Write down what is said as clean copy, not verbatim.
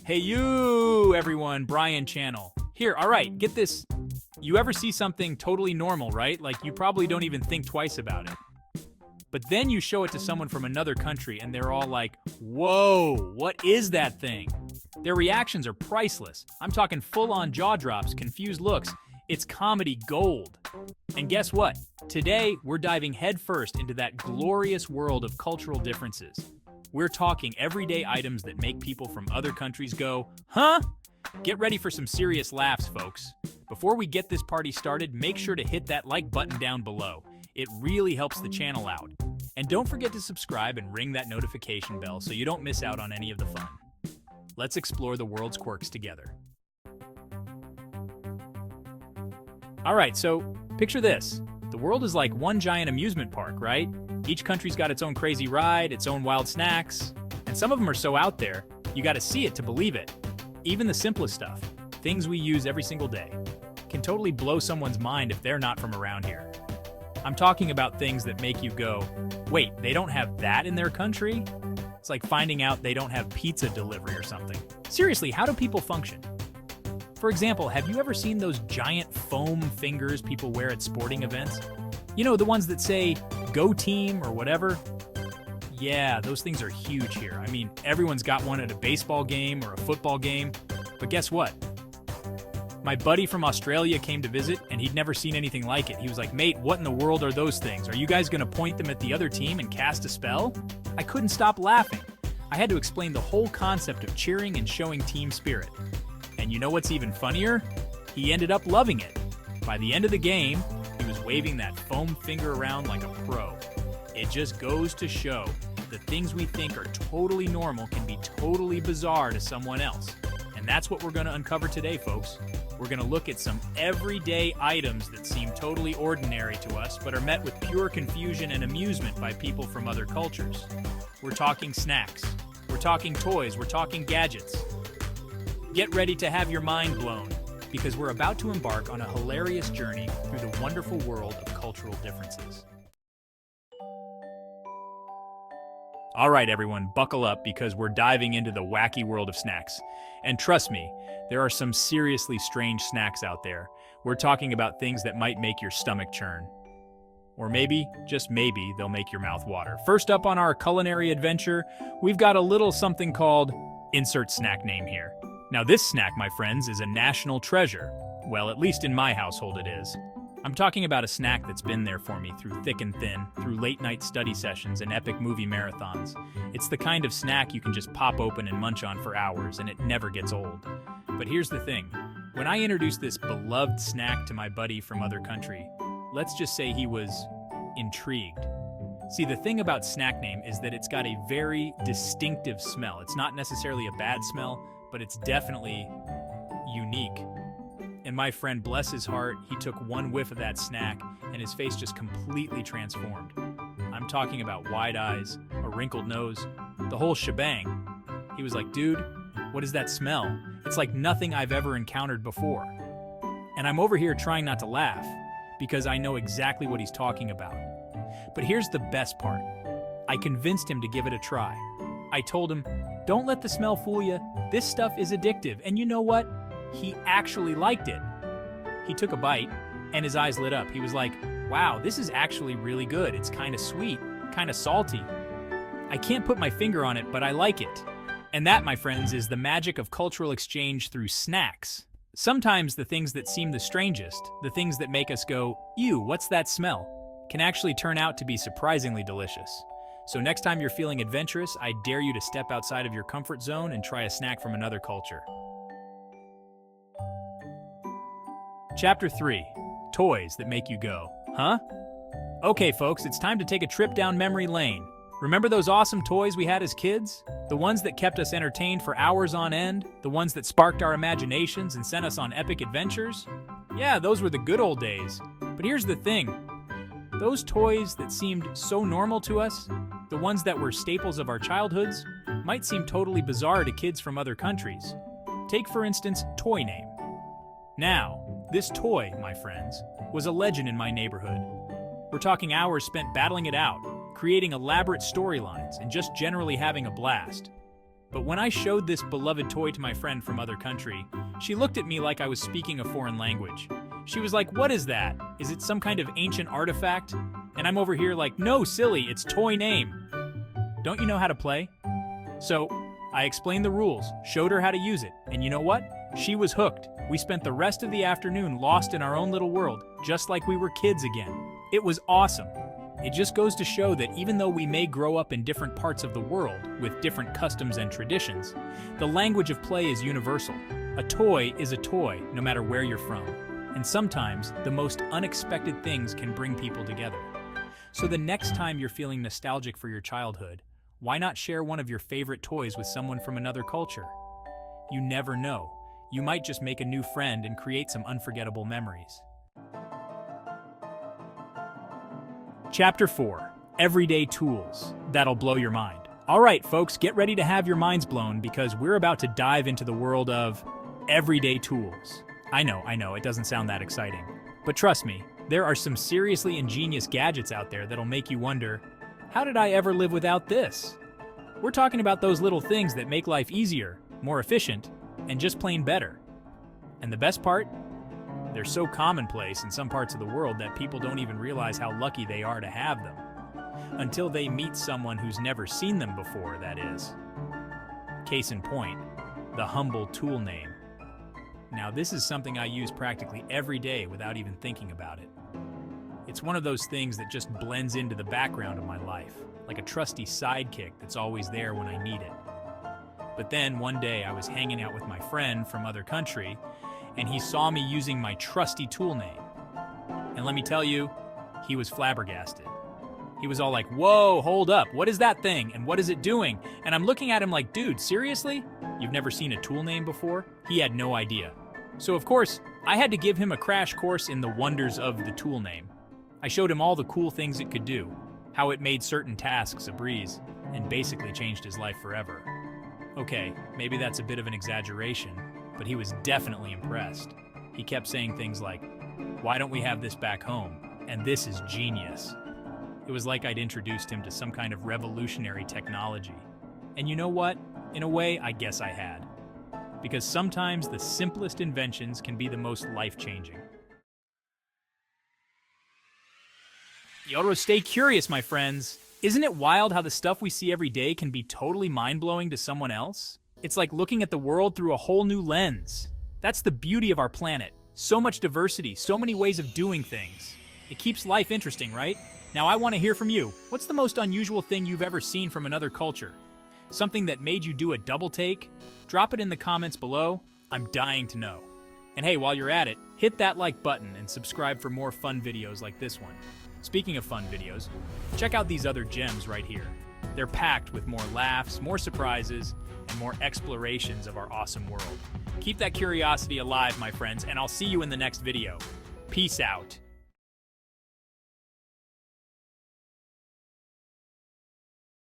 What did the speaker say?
Hey you, everyone, Brian Channel. Here, all right, get this. You ever see something totally normal, right? Like you probably don't even think twice about it. But then you show it to someone from another country and they're all like, whoa, what is that thing? Their reactions are priceless. I'm talking full-on jaw drops, confused looks. It's comedy gold. And guess what? Today, we're diving headfirst into that glorious world of cultural differences. We're talking everyday items that make people from other countries go, huh? Get ready for some serious laughs, folks. Before we get this party started, make sure to hit that like button down below. It really helps the channel out. And don't forget to subscribe and ring that notification bell so you don't miss out on any of the fun. Let's explore the world's quirks together. All right, so picture this. The world is like one giant amusement park, right? Each country's got its own crazy ride, its own wild snacks, and some of them are so out there, you gotta see it to believe it. Even the simplest stuff, things we use every single day, can totally blow someone's mind if they're not from around here. I'm talking about things that make you go, wait, they don't have that in their country? It's like finding out they don't have pizza delivery or something. Seriously, how do people function? For example, have you ever seen those giant foam fingers people wear at sporting events? You know, the ones that say, go team or whatever? Yeah, those things are huge here. I mean, everyone's got one at a baseball game or a football game. But guess what? My buddy from Australia came to visit and he'd never seen anything like it. He was like, mate, what in the world are those things? Are you guys gonna point them at the other team and cast a spell? I couldn't stop laughing. I had to explain the whole concept of cheering and showing team spirit. And you know what's even funnier? He ended up loving it. By the end of the game, he was waving that foam finger around like a pro. It just goes to show that things we think are totally normal can be totally bizarre to someone else. And that's what we're going to uncover today, folks. We're going to look at some everyday items that seem totally ordinary to us, but are met with pure confusion and amusement by people from other cultures. We're talking snacks. We're talking toys. We're talking gadgets. Get ready to have your mind blown, because we're about to embark on a hilarious journey through the wonderful world of cultural differences. All right, everyone, buckle up because we're diving into the wacky world of snacks. And trust me, there are some seriously strange snacks out there. We're talking about things that might make your stomach churn. Or maybe, just maybe, they'll make your mouth water. First up on our culinary adventure, we've got a little something called insert snack name here. Now this snack, my friends, is a national treasure. Well, at least in my household it is. I'm talking about a snack that's been there for me through thick and thin, through late-night study sessions and epic movie marathons. It's the kind of snack you can just pop open and munch on for hours, and it never gets old. But here's the thing. When I introduced this beloved snack to my buddy from other country, let's just say he was intrigued. See, the thing about snack name is that it's got a very distinctive smell. It's not necessarily a bad smell, but it's definitely unique. And my friend, bless his heart, he took one whiff of that snack and his face just completely transformed. I'm talking about wide eyes, a wrinkled nose, the whole shebang. He was like, dude, what is that smell? It's like nothing I've ever encountered before. And I'm over here trying not to laugh because I know exactly what he's talking about. But here's the best part. I convinced him to give it a try. I told him, don't let the smell fool you. This stuff is addictive. And you know what? He actually liked it. He took a bite and his eyes lit up. He was like, wow, this is actually really good. It's kind of sweet, kind of salty. I can't put my finger on it, but I like it. And that, my friends, is the magic of cultural exchange through snacks. Sometimes the things that seem the strangest, the things that make us go, ew, what's that smell, can actually turn out to be surprisingly delicious. So next time you're feeling adventurous, I dare you to step outside of your comfort zone and try a snack from another culture. Chapter 3. Toys that make you go, huh? Okay, folks, it's time to take a trip down memory lane. Remember those awesome toys we had as kids? The ones that kept us entertained for hours on end? The ones that sparked our imaginations and sent us on epic adventures? Yeah, those were the good old days. But here's the thing. Those toys that seemed so normal to us, the ones that were staples of our childhoods, might seem totally bizarre to kids from other countries. Take, for instance, Toy Name. Now, this toy, my friends, was a legend in my neighborhood. We're talking hours spent battling it out, creating elaborate storylines, and just generally having a blast. But when I showed this beloved toy to my friend from other country, she looked at me like I was speaking a foreign language. She was like, "What is that? Is it some kind of ancient artifact?" And I'm over here like, "No, silly, it's toy name. Don't you know how to play?" So I explained the rules, showed her how to use it, and you know what? She was hooked. We spent the rest of the afternoon lost in our own little world, just like we were kids again. It was awesome. It just goes to show that even though we may grow up in different parts of the world with different customs and traditions, the language of play is universal. A toy is a toy, no matter where you're from. And sometimes, the most unexpected things can bring people together. So the next time you're feeling nostalgic for your childhood, why not share one of your favorite toys with someone from another culture? You never know. You might just make a new friend and create some unforgettable memories. Chapter 4. Everyday Tools. That'll blow your mind. All right, folks, get ready to have your minds blown because we're about to dive into the world of everyday tools. I know, it doesn't sound that exciting. But trust me, there are some seriously ingenious gadgets out there that'll make you wonder, how did I ever live without this? We're talking about those little things that make life easier, more efficient, and just plain better. And the best part? They're so commonplace in some parts of the world that people don't even realize how lucky they are to have them. Until they meet someone who's never seen them before, that is. Case in point, the humble tool name. Now, this is something I use practically every day without even thinking about it. It's one of those things that just blends into the background of my life, like a trusty sidekick that's always there when I need it. But then one day I was hanging out with my friend from other country, and he saw me using my trusty tool name. And let me tell you, he was flabbergasted. He was all like, "Whoa, hold up, what is that thing? And what is it doing?" And I'm looking at him like, "Dude, seriously? You've never seen a tool name before?" He had no idea. So of course, I had to give him a crash course in the wonders of the tool name. I showed him all the cool things it could do, how it made certain tasks a breeze, and basically changed his life forever. Okay, maybe that's a bit of an exaggeration, but he was definitely impressed. He kept saying things like, "Why don't we have this back home? And this is genius." It was like I'd introduced him to some kind of revolutionary technology. And you know what? In a way, I guess I had. Because sometimes the simplest inventions can be the most life-changing. Yoro, stay curious, my friends. Isn't it wild how the stuff we see every day can be totally mind-blowing to someone else? It's like looking at the world through a whole new lens. That's the beauty of our planet. So much diversity, so many ways of doing things. It keeps life interesting, right? Now I want to hear from you. What's the most unusual thing you've ever seen from another culture? Something that made you do a double take? Drop it in the comments below. I'm dying to know. And hey, while you're at it, hit that like button and subscribe for more fun videos like this one. Speaking of fun videos, check out these other gems right here. They're packed with more laughs, more surprises, and more explorations of our awesome world. Keep that curiosity alive, my friends, and I'll see you in the next video. Peace out.